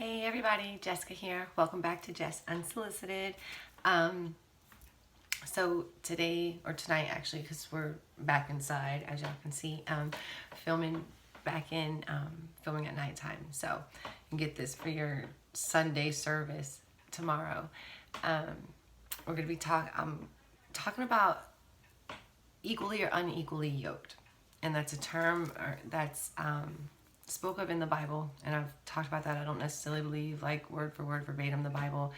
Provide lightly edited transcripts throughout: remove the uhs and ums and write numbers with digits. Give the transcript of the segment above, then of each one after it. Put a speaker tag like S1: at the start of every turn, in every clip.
S1: Hey everybody, Jessica here. Welcome back to Jess Unsolicited. So today, or tonight actually, because we're back inside, as y'all can see, filming back in, filming at nighttime. So you can get this for your Sunday service tomorrow. We're going to be talking about equally or unequally yoked. And that's a term that's spoke of in the Bible, and I've talked about that. I don't necessarily believe like word for word verbatim the Bible.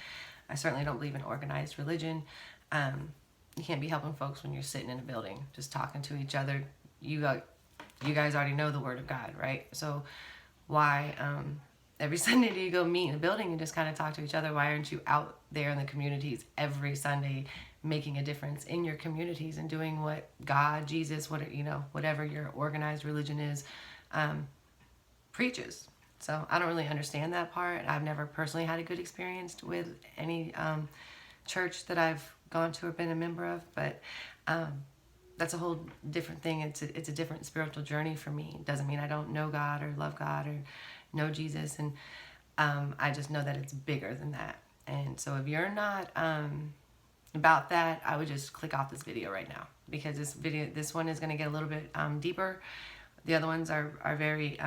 S1: I certainly don't believe in organized religion. You can't be helping folks when you're sitting in a building just talking to each other. You guys already know the word of God, right? So why every Sunday do you go meet in a building and just kind of talk to each other? Why aren't you out there in the communities every Sunday making a difference in your communities and doing what God, Jesus, whatever your organized religion is, preaches? So I don't really understand that part. I've never personally had a good experience with any church that I've gone to or been a member of, but that's a whole different thing. It's a different spiritual journey for me. It doesn't mean I don't know God or love God or know Jesus, and I just know that it's bigger than that. And so if you're not about that, I would just click off this video right now, because this one is going to get a little bit deeper. The other ones are very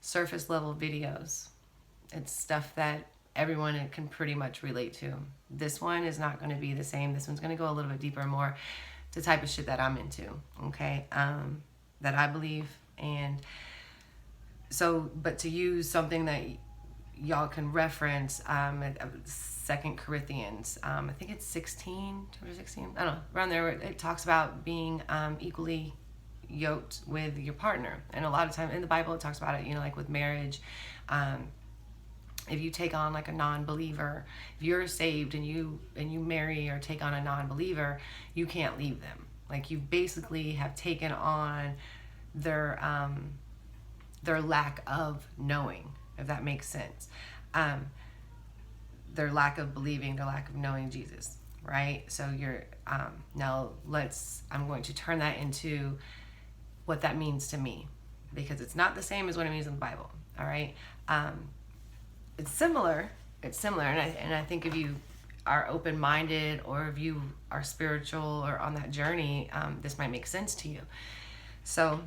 S1: surface level videos. It's stuff that everyone can pretty much relate to. This one is not going to be the same. This one's going to go a little bit deeper, more the type of shit that I'm into, okay? That I believe. And so, but to use something that y'all can reference, 2 Corinthians, I think it's 16, chapter 16, I don't know, around there, it talks about being equally yoked with your partner. And a lot of time in the Bible it talks about it, like with marriage. If you take on like a non-believer, if you're saved and you marry or take on a non-believer, you can't leave them. Like, you basically have taken on their lack of knowing, if that makes sense. Their lack of believing, their lack of knowing Jesus, right? So you're now I'm going to turn that into what that means to me, because it's not the same as what it means in the Bible. All right. It's similar, and I think if you are open-minded, or if you are spiritual or on that journey, this might make sense to you. So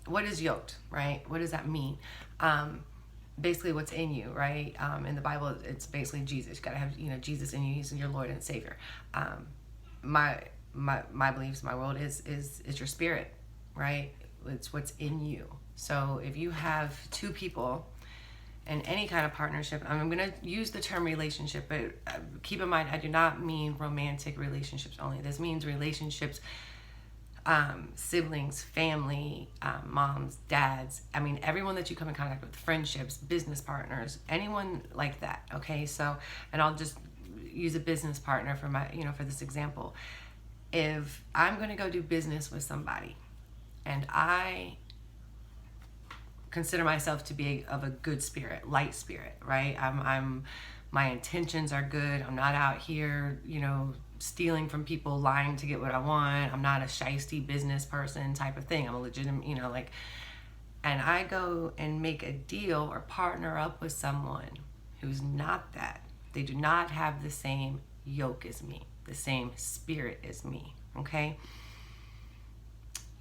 S1: what is yoked, right? What does that mean? Basically what's in you, right? In the Bible, it's basically Jesus. You gotta have, Jesus in you. He's your Lord and Savior. My beliefs, my world is your spirit, right? It's what's in you. So if you have two people in any kind of partnership, I'm going to use the term relationship, but keep in mind, I do not mean romantic relationships only. This means relationships, siblings, family, moms, dads. I mean, everyone that you come in contact with, friendships, business partners, anyone like that. Okay. So, and I'll just use a business partner for for this example. If I'm going to go do business with somebody and I consider myself to be of a good spirit, light spirit, right? My intentions are good. I'm not out here, stealing from people, lying to get what I want. I'm not a shisty business person type of thing. I'm a legitimate, and I go and make a deal or partner up with someone who's not that. They do not have the same yoke as me, the same spirit as me, okay?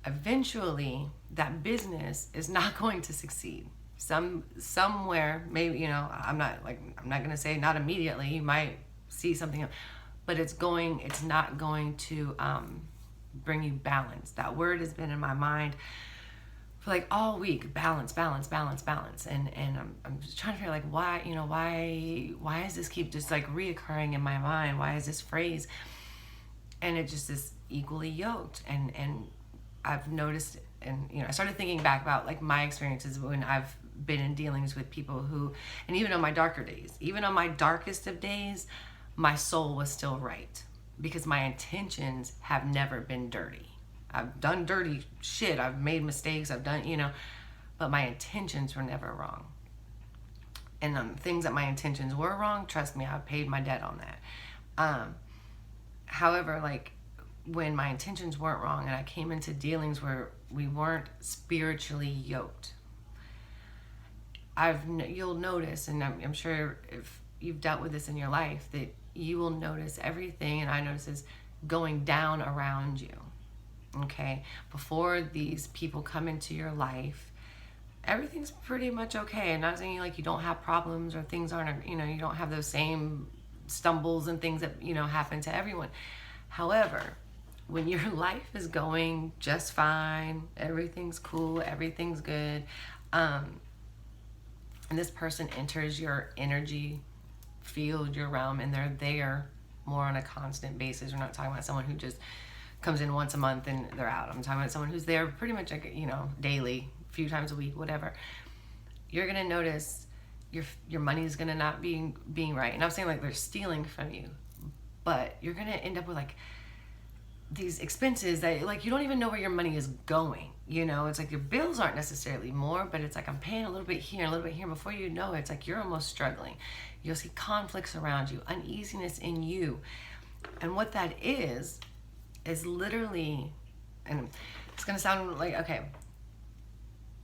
S1: Eventually that business is not going to succeed. Somewhere, maybe, I'm not going to say not immediately. You might see something, but it's not going to bring you balance. That word has been in my mind for like all week. Balance. And I'm just trying to figure like why does this keep just like reoccurring in my mind? Why is this phrase? And it just is equally yoked. And I've noticed, and I started thinking back about like my experiences when I've been in dealings with people who, and even on my darker days, even on my darkest of days, my soul was still right, because my intentions have never been dirty. I've done dirty shit, I've made mistakes, I've done, but my intentions were never wrong. And things that my intentions were wrong, trust me, I've paid my debt on that. However, like, when my intentions weren't wrong and I came into dealings where we weren't spiritually yoked, you'll notice, and I'm sure if you've dealt with this in your life, that you will notice everything, and I notice is going down around you. Okay, before these people come into your life, everything's pretty much okay. I'm not saying like you don't have problems or things aren't, you don't have those same stumbles and things that happen to everyone. However, when your life is going just fine, everything's cool, everything's good, and this person enters your energy field, your realm, and they're there more on a constant basis. We're not talking about someone who just comes in once a month and they're out. I'm talking about someone who's there pretty much like, daily, a few times a week, whatever. You're gonna notice your money is gonna not being right. And I'm saying like they're stealing from you, but you're gonna end up with like these expenses that like you don't even know where your money is going. It's like your bills aren't necessarily more, but it's like I'm paying a little bit here, a little bit here. Before you know it, it's like you're almost struggling. You'll see conflicts around you, uneasiness in you. And what that is literally, and it's gonna sound like, okay,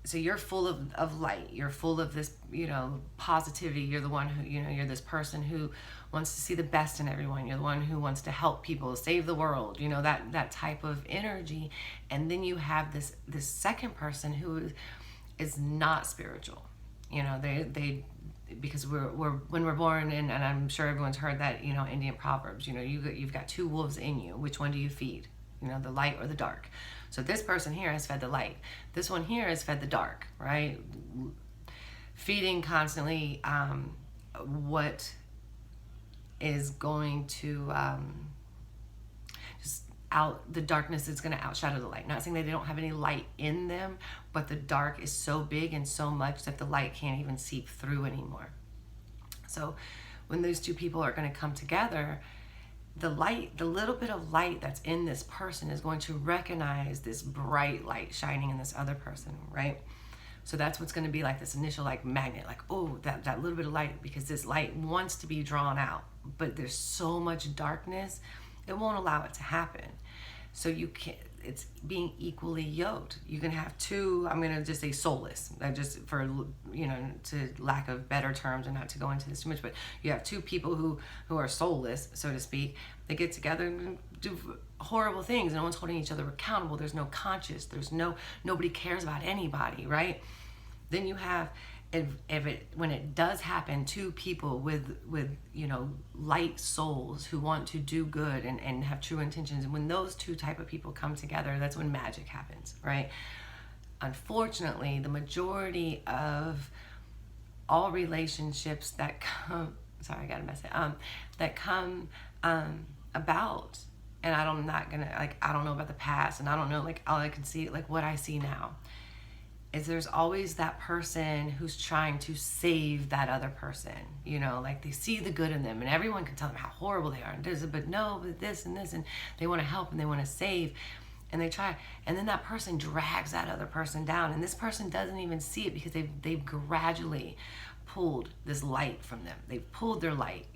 S1: so you're full of light, you're full of this positivity, you're the one who you're this person who wants to see the best in everyone, you're the one who wants to help people, save the world, that type of energy. And then you have this second person who is not spiritual. They because we're when we're born, and I'm sure everyone's heard that Indian proverbs, you've got two wolves in you. Which one do you feed? The light or the dark? So this person here has fed the light. This one here has fed the dark, right? Feeding constantly what is going to just out, the darkness is going to outshadow the light. Not saying that they don't have any light in them, but the dark is so big and so much that the light can't even seep through anymore. So when those two people are going to come together, the light, the little bit of light that's in this person is going to recognize this bright light shining in this other person, right? So that's what's going to be like this initial like magnet, like, oh, that little bit of light, because this light wants to be drawn out, but there's so much darkness, it won't allow it to happen. So you can't, it's being equally yoked. You can have two, I'm going to just say soulless, just for, to lack of better terms and not to go into this too much, but you have two people who are soulless, so to speak. They get together and do horrible things. No one's holding each other accountable. There's no conscience. Nobody cares about anybody, right? Then you have, when it does happen, two people with light souls who want to do good and have true intentions, and when those two type of people come together, that's when magic happens, right? Unfortunately, the majority of all relationships that come, sorry, I gotta mess it, that come about, and I don't know about the past, and I don't know, like, all I can see, like what I see now, is there's always that person who's trying to save that other person. Like they see the good in them, and everyone can tell them how horrible they are, and but this and this, and they want to help and they want to save, and they try, and then that person drags that other person down, and this person doesn't even see it because they've gradually pulled this light from them. They've pulled their light,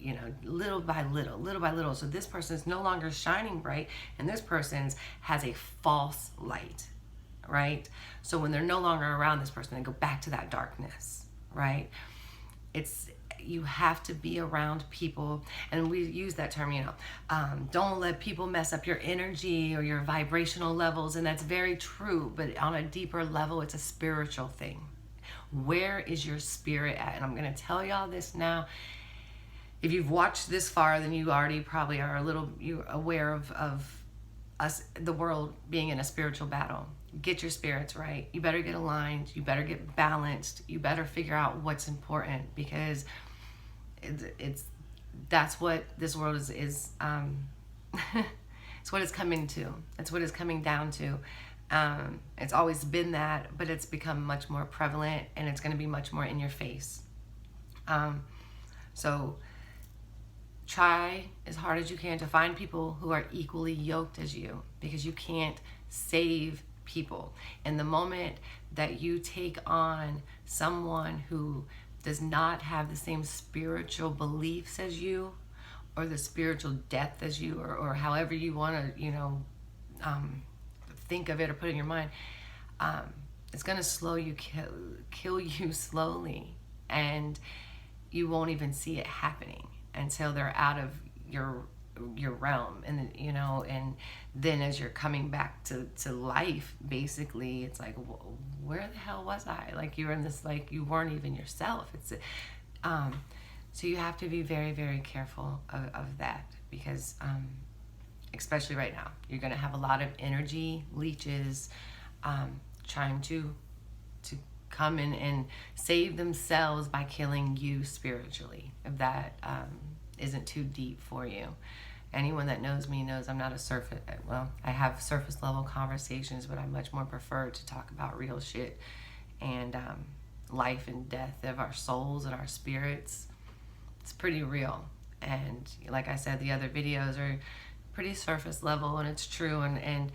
S1: little by little. So this person is no longer shining bright, and this person's has a false light, right? So when they're no longer around this person, they go back to that darkness, right? You have to be around people, and we use that term, don't let people mess up your energy or your vibrational levels, and that's very true, but on a deeper level, it's a spiritual thing. Where is your spirit at? And I'm going to tell y'all this now. If you've watched this far, then you already probably are you're aware of us, the world being in a spiritual battle. Get your spirits right. You better get aligned. You better get balanced. You better figure out what's important, because that's what this world is it's what it's coming to. It's what it's coming down to. It's always been that, but it's become much more prevalent, and it's going to be much more in your face. So try as hard as you can to find people who are equally yoked as you, because you can't save people. And the moment that you take on someone who does not have the same spiritual beliefs as you, or the spiritual depth as you, or however you want to, think of it or put it in your mind, it's going to slow you, kill you slowly, and you won't even see it happening until they're out of your realm. And and then as you're coming back to life, basically it's like, where the hell was I? Like, you're in this, like, you weren't even yourself. It's so you have to be very, very careful of that, because especially right now, you're going to have a lot of energy leeches trying to come in and save themselves by killing you spiritually, if that isn't too deep for you. Anyone that knows me knows I'm not I have surface level conversations, but I much more prefer to talk about real shit and life and death of our souls and our spirits. It's pretty real. And like I said, the other videos are pretty surface level, and it's true. And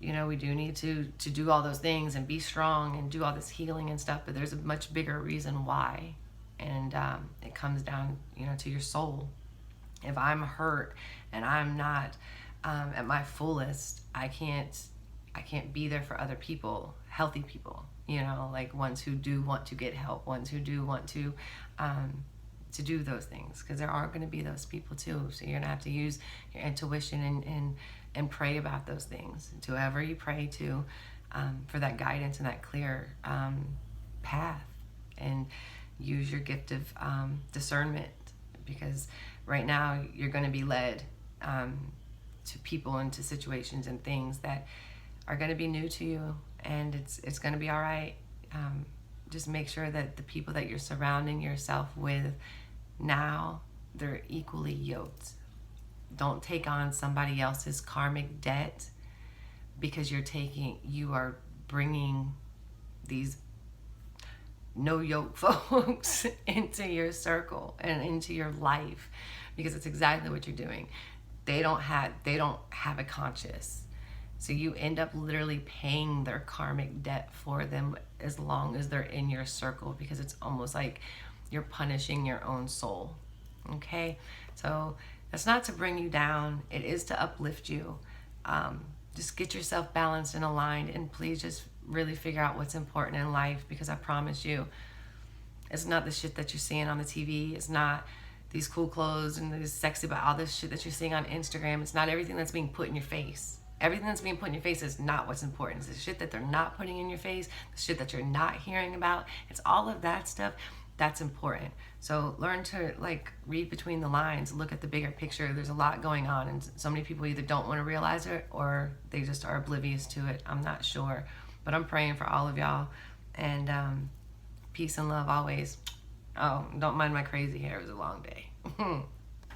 S1: we do need to do all those things and be strong and do all this healing and stuff, but there's a much bigger reason why. And it comes down, to your soul. If I'm hurt and I'm not at my fullest, I can't be there for other people, healthy people, like ones who do want to get help, ones who do want to do those things, because there are going to be those people too. So you're going to have to use your intuition and pray about those things to whoever you pray to, for that guidance and that clear path, and use your gift of discernment, because right now you're going to be led to people and to situations and things that are going to be new to you, and it's going to be all right. Just make sure that the people that you're surrounding yourself with now, they're equally yoked. Don't take on somebody else's karmic debt, because you are bringing these no yoke folks into your circle and into your life, because it's exactly what you're doing. They don't have a conscience. So you end up literally paying their karmic debt for them as long as they're in your circle, because it's almost like you're punishing your own soul. Okay? So that's not to bring you down. It is to uplift you. Just get yourself balanced and aligned, and please just really figure out what's important in life, because I promise you, it's not the shit that you're seeing on the TV. It's not these cool clothes and this sexy, but all this shit that you're seeing on Instagram. It's not everything that's being put in your face. Everything that's being put in your face is not what's important. It's the shit that they're not putting in your face, the shit that you're not hearing about. It's all of that stuff that's important. So learn to read between the lines, look at the bigger picture. There's a lot going on, and so many people either don't want to realize it or they just are oblivious to it. I'm not sure, but I'm praying for all of y'all, and peace and love always. Oh, don't mind my crazy hair. It was a long day.